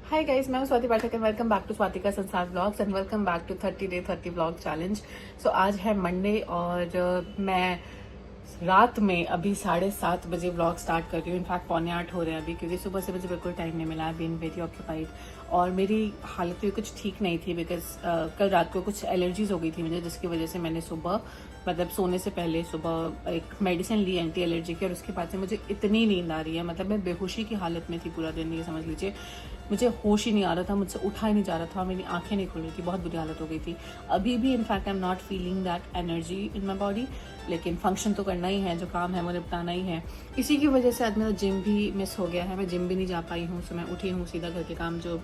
हाय guys, मैं हूं Swati Pathak and welcome back to Swati का Sansar vlogs and welcome back to 30 day 30 vlog challenge. So आज है मंडे और मैं रात में अभी 7:30 बजे व्लॉग स्टार्ट कर रही हूँ। इनफैक्ट 7:45 हो रहे हैं अभी, क्योंकि सुबह से मुझे बिल्कुल टाइम नहीं मिला। बीन वेरी ऑक्यूपाइड और मेरी हालत भी कुछ ठीक नहीं थी बिकॉज कल रात को कुछ एलर्जीज हो गई थी मुझे, जिसकी वजह से मैंने सुबह मतलब सोने से पहले सुबह एक मेडिसिन ली एंटी एलर्जी की, और उसके बाद से मुझे इतनी नींद आ रही है। मतलब मैं बेहोशी की हालत में थी पूरा दिन, ये समझ लीजिए। मुझे होश ही नहीं आ रहा था, मुझसे उठा ही नहीं जा रहा था, मेरी आंखें नहीं खुल रही थी, बहुत बुरी हालत हो गई थी। अभी भी in fact I am not feeling that energy in my body, लेकिन फंक्शन तो करना ही है, जो काम है वो निपटाना ही है। इसी की वजह से आज मेरा जिम भी मिस हो गया है, मैं जिम भी नहीं जा पाई हूँ। सो मैं उठी हूँ, सीधा घर के काम जो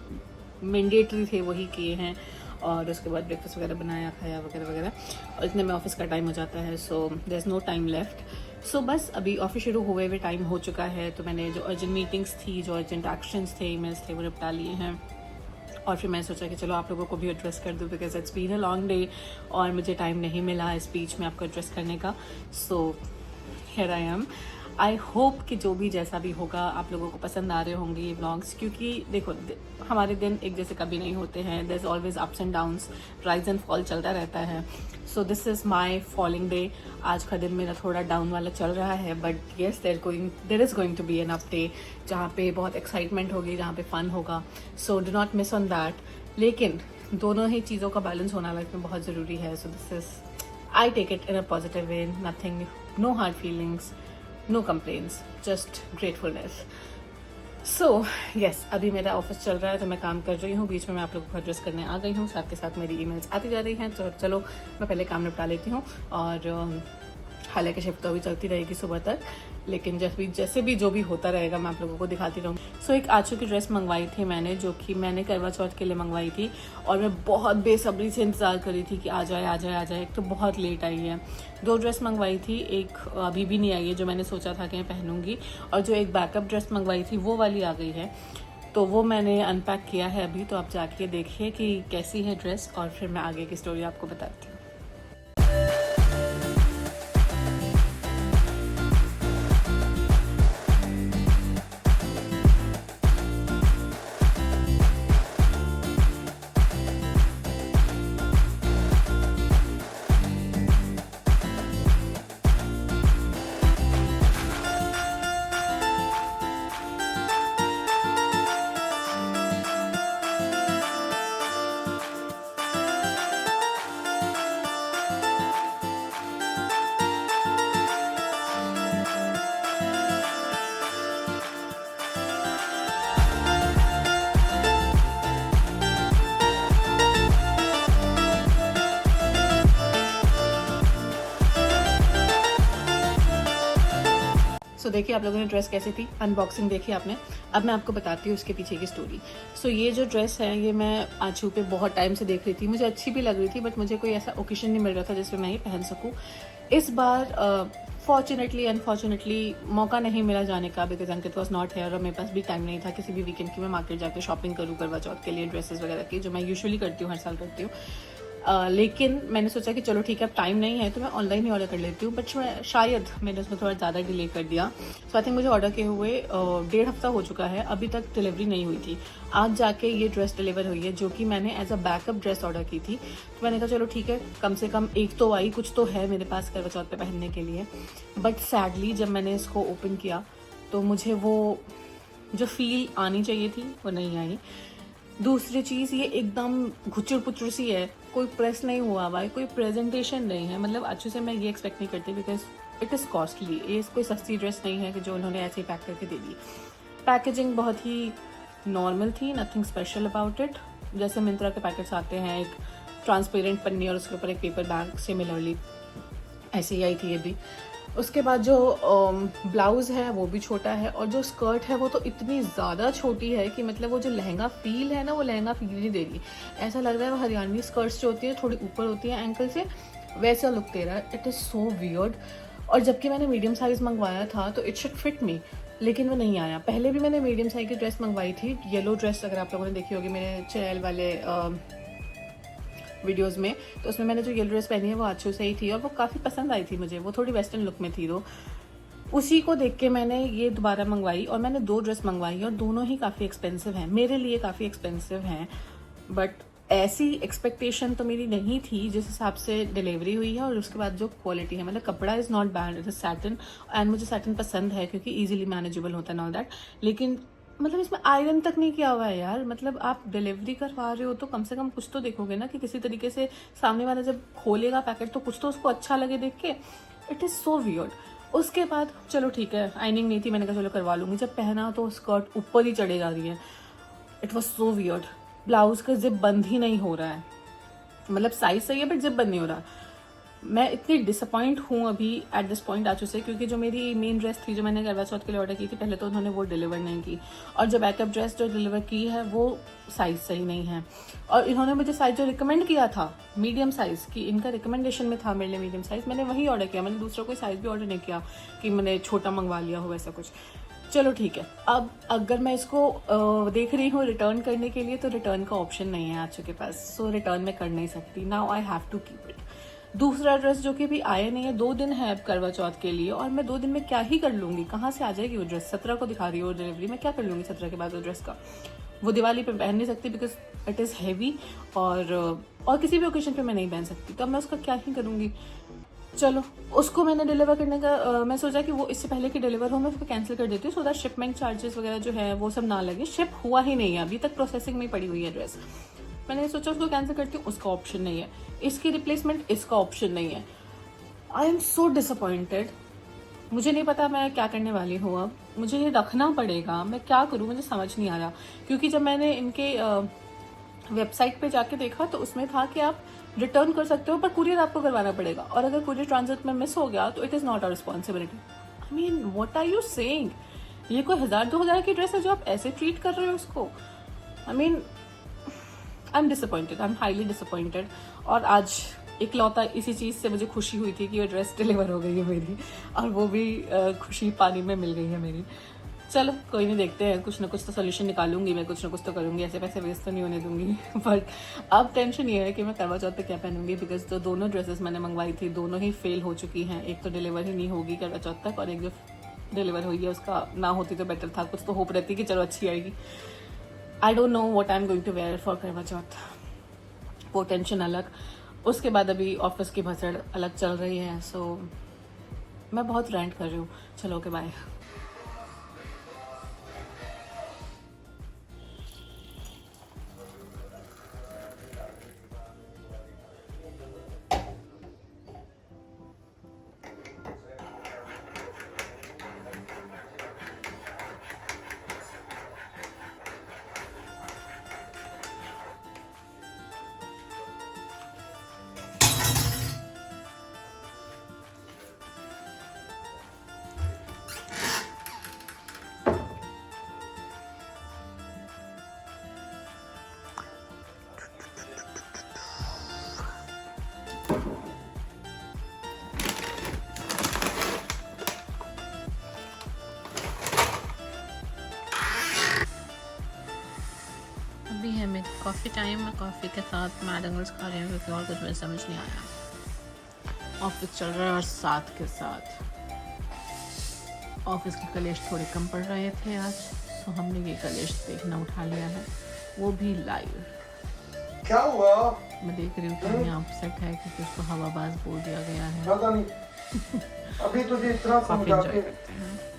मैंडेटरी थे वही किए हैं, और उसके बाद ब्रेकफास्ट वगैरह बनाया, खाया वगैरह वगैरह, और इतने में ऑफिस का टाइम हो जाता है। So there is no time left. So बस अभी ऑफिस शुरू हुए हुए टाइम हो चुका है, तो मैंने जो अर्जेंट मीटिंग्स थी, जो अर्जेंट एक्शंस थे, ईमेल्स थे, वो निपटा लिए हैं। और फिर मैंने सोचा कि चलो आप लोगों को भी एड्रेस कर दूँ, because it's been a long day और मुझे टाइम नहीं मिला इस बीच में आपको एड्रेस करने का। So here I am. I hope कि जो भी जैसा भी होगा आप लोगों को पसंद आ रहे होंगे ये व्लॉग्स, क्योंकि देखो हमारे दिन एक जैसे कभी नहीं होते हैं। There is always ups and downs, rise and fall चलता रहता है। So this is my falling day. आज का दिन मेरा थोड़ा डाउन वाला चल रहा है, but yes there is going to be an up day जहाँ पे बहुत एक्साइटमेंट होगी, जहाँ पे फन होगा। So do not miss on that. लेकिन दोनों ही चीज़ों का बैलेंस होना लाइफ में बहुत ज़रूरी है। So this is, I take it in a positive way, nothing, no hard feelings, no complaints, just gratefulness. So yes, अभी मेरा ऑफिस चल रहा है तो मैं काम कर रही हूँ, बीच में मैं आप लोगों को एड्रेस करने आ गई हूँ, साथ के साथ मेरी ईमेल्स आती जा रही हैं। तो चलो मैं पहले काम निपटा लेती हूँ, और हालांकि शिफ्ट तो अभी चलती रहेगी सुबह तक, लेकिन जैसे भी जो भी होता रहेगा मैं आप लोगों को दिखाती रहूँगी। सो एक आंचू की ड्रेस मंगवाई थी मैंने, जो कि मैंने करवा चौथ के लिए मंगवाई थी, और मैं बहुत बेसब्री से इंतज़ार कर रही थी कि आ जाए आ जाए आ जाए। एक तो बहुत लेट आई है। 2 ड्रेस मंगवाई थी, एक अभी भी नहीं आई है जो मैंने सोचा था कि मैं पहनूंगी, और जो एक बैकअप ड्रेस मंगवाई थी वो वाली आ गई है। तो वो मैंने अनपैक किया है अभी, तो आप जाके देखिए कि कैसी है ड्रेस, और फिर मैं आगे की स्टोरी आपको बताती हूँ। सो देखिए आप लोगों ने ड्रेस कैसी थी, अनबॉक्सिंग देखी आपने। अब मैं आपको बताती हूँ उसके पीछे की स्टोरी। सो ये जो ड्रेस है ये मैं आंचू पे बहुत टाइम से देख रही थी, मुझे अच्छी भी लग रही थी, बट मुझे कोई ऐसा ओकेजन नहीं मिल रहा था जिसमें मैं ये पहन सकूँ। इस बार फॉर्चुनेटली अनफॉर्चुनेटली मौका नहीं मिला जाने का, because Ankit was not here, और मेरे पास भी टाइम नहीं था किसी भी वीकेंड की मैं मार्केट जाकर शॉपिंग करूँ करवा चौथ के लिए ड्रेसेस वगैरह की, जो मैं यूजुअली करती हूँ, हर साल करती हूँ। लेकिन मैंने सोचा कि चलो ठीक है, अब टाइम नहीं है तो मैं ऑनलाइन ही ऑर्डर कर लेती हूँ, बट शायद मैंने उसमें थोड़ा ज़्यादा डिले कर दिया। सो आई थिंक मुझे ऑर्डर किए हुए 1.5 हफ्ता हो चुका है, अभी तक डिलीवरी नहीं हुई थी। आज जाके ये ड्रेस डिलीवर हुई है, जो कि मैंने as a backup dress order की थी। तो मैंने कहा चलो ठीक है, कम से कम एक तो आई, कुछ तो है मेरे पास करवा चौथ पे पहनने के लिए। बट सैडली जब मैंने इसको ओपन किया तो मुझे वो जो फील आनी चाहिए थी वो नहीं आई। दूसरी चीज़, ये एकदम घुचुर पुचुर सी है, कोई प्रेस नहीं हुआ हुआ है, कोई प्रेजेंटेशन नहीं है। मतलब अच्छे से मैं ये एक्सपेक्ट नहीं करती, बिकॉज इट इज़ कॉस्टली। ये कोई सस्ती ड्रेस नहीं है कि जो उन्होंने ऐसे ही पैक करके दे दी। पैकेजिंग बहुत ही नॉर्मल थी, नथिंग स्पेशल अबाउट इट। जैसे मिंत्रा के पैकेट्स आते हैं, एक ट्रांसपेरेंट पन्नी और उसके ऊपर एक पेपर बैग, सिमिलरली ऐसे ही आई थी ये भी। उसके बाद जो ब्लाउज़ है वो भी छोटा है, और जो स्कर्ट है वो तो इतनी ज़्यादा छोटी है कि मतलब वो जो लहंगा फील है ना, वो लहंगा फील नहीं दे रही। ऐसा लग रहा है वो हरियाणवी स्कर्ट्स जो होती हैं थोड़ी ऊपर होती हैं एंकल से, वैसा लुक दे रहा है। It is so weird. और जबकि मैंने मीडियम साइज़ मंगवाया था तो इट शुड फिट मी, लेकिन वो नहीं आया। पहले भी मैंने मीडियम साइज़ की ड्रेस मंगवाई थी, येलो ड्रेस, अगर आप लोगों ने देखी होगी मेरे चैनल वाले वीडियोस में, तो उसमें मैंने जो येलो ड्रेस पहनी है वो आंचू से ही थी, और वो काफ़ी पसंद आई थी मुझे। वो थोड़ी वेस्टर्न लुक में थी, उसी को देख के मैंने ये दोबारा मंगवाई और मैंने 2 ड्रेस मंगवाई और दोनों ही काफ़ी एक्सपेंसिव हैं, मेरे लिए काफ़ी एक्सपेंसिव हैं। बट ऐसी एक्सपेक्टेशन तो मेरी नहीं थी जिस हिसाब से डिलीवरी हुई है और उसके बाद जो क्वालिटी है, मतलब कपड़ा is not bad, it is satin and मुझे सैटिन पसंद है क्योंकि इजीली मैनेजेबल होता है ऑल दैट। लेकिन मतलब इसमें आयरन तक नहीं किया हुआ है यार। मतलब आप डिलीवरी करवा रहे हो तो कम से कम कुछ तो देखोगे ना कि किसी तरीके से सामने वाला जब खोलेगा पैकेट तो कुछ तो उसको अच्छा लगे देख के। It is so weird. उसके बाद चलो ठीक है, आइनिंग नहीं थी, मैंने कहा चलो करवा लूँगी। जब पहना तो स्कर्ट ऊपर ही चढ़े जा रही है। It was so weird. Blouse का जिप बंद ही नहीं हो रहा है, मतलब साइज सही है बट जिप बंद नहीं हो रहा। मैं इतनी डिसअपॉइंट हूँ अभी एट दिस पॉइंट आजू से, क्योंकि जो मेरी मेन ड्रेस थी जो मैंने करवा चौथ के लिए ऑर्डर की थी, पहले तो उन्होंने वो डिलीवर नहीं की, और जो बैकअप ड्रेस जो डिलीवर की है वो साइज़ सही नहीं है। और इन्होंने मुझे साइज़ जो रिकमेंड किया था मीडियम साइज़ की, इनका रिकमेंडेशन में था मेरे लिए मीडियम साइज़, मैंने वही ऑर्डर किया। मैंने दूसरा कोई साइज़ भी ऑर्डर नहीं किया कि मैंने छोटा मंगवा लिया हो ऐसा कुछ। चलो ठीक है, अब अगर मैं इसको देख रही हूँ रिटर्न करने के लिए तो रिटर्न का ऑप्शन नहीं है आजू के पास, सो रिटर्न मैं कर नहीं सकती। Now I have to keep it. दूसरा ड्रेस जो कि भी आया नहीं है, 2 दिन है अब करवा चौथ के लिए, और मैं 2 दिन में क्या ही कर लूँगी, कहाँ से आ जाएगी वो ड्रेस। 17 को दिखा रही हो डिलीवरी, मैं क्या कर लूँगी 17 के बाद वो ड्रेस का। वो दिवाली पे पहन नहीं सकती बिकॉज इट इज़ हैवी, और किसी भी ओकेजन पे मैं नहीं पहन सकती, तो अब मैं उसका क्या ही करूँगी। चलो उसको मैंने डिलीवर करने का मैं सोचा कि वो इससे पहले कि डिलीवर हो मैं उसको कैंसिल कर देती हूँ, सो दैट शिपमेंट चार्जेस वगैरह जो है वो सब ना लगे। शिप हुआ ही नहीं है, अभी तक प्रोसेसिंग में पड़ी हुई है ड्रेस। मैंने सोचा उसको कैंसिल करती हूँ, उसका ऑप्शन नहीं है। इसकी रिप्लेसमेंट, इसका ऑप्शन नहीं है। I am so disappointed. मुझे नहीं पता मैं क्या करने वाली हूँ। अब मुझे ये रखना पड़ेगा, मैं क्या करूँ मुझे समझ नहीं आ रहा। क्योंकि जब मैंने इनके वेबसाइट पे जाके देखा तो उसमें था कि आप रिटर्न कर सकते हो पर कुरियर आपको करवाना पड़ेगा, और अगर कुरियर ट्रांजिट में मिस हो गया तो it is not a responsibility. I mean what are you saying? ये कोई 1000-2000 की ड्रेस है जो आप ऐसे ट्रीट कर रहे हो उसको? I mean I am disappointed, I am highly disappointed. और आज इकलौता इसी चीज़ से मुझे खुशी हुई थी कि ये ड्रेस डिलीवर हो गई है मेरी, और वो भी खुशी पानी में मिल गई है मेरी। चलो कोई नहीं, देखते हैं, कुछ ना कुछ तो सोल्यूशन निकालूंगी मैं, कुछ ना कुछ तो करूंगी, ऐसे पैसे वेस्ट तो नहीं होने दूंगी। बट अब टेंशन ये है कि मैं करवा चौथ पे क्या पहनूंगी, बिकॉज जो दोनों ड्रेसेस मैंने मंगवाई थी दोनों ही फेल हो चुकी हैं। एक तो डिलीवर ही नहीं होगी करवा चौथ तक, और एक जो डिलीवर हुई है उसका ना होती तो बेटर था, कुछ तो होप रहती कि चलो अच्छी आएगी। I don't know what I am going to wear for Karwa Chauth, वो टेंशन अलग। उसके बाद अभी ऑफिस की भसड़ अलग चल रही है, सो मैं बहुत रेंट कर रही हूँ। चलो ओके बाय। अभी है मेरी कॉफ़ी टाइम, मैं कॉफ़ी के साथ मैडंगल्स खा रही हूँ क्योंकि और कुछ मुझे समझ नहीं आया। ऑफिस चल रहा है और साथ के साथ ऑफिस के कलेश थोड़े कम पड़ रहे थे आज, तो हमने ये कलेश देखना उठा लिया है, वो भी लाइव। क्या हुआ? मैं देख रही हूँ कि यहाँ अपसेट है क्योंकि उसको हवाबाज बोल दिया गया है। पता नहीं। अभी तुझे इतना काफ़ी समझा एंजॉय के करते हैं।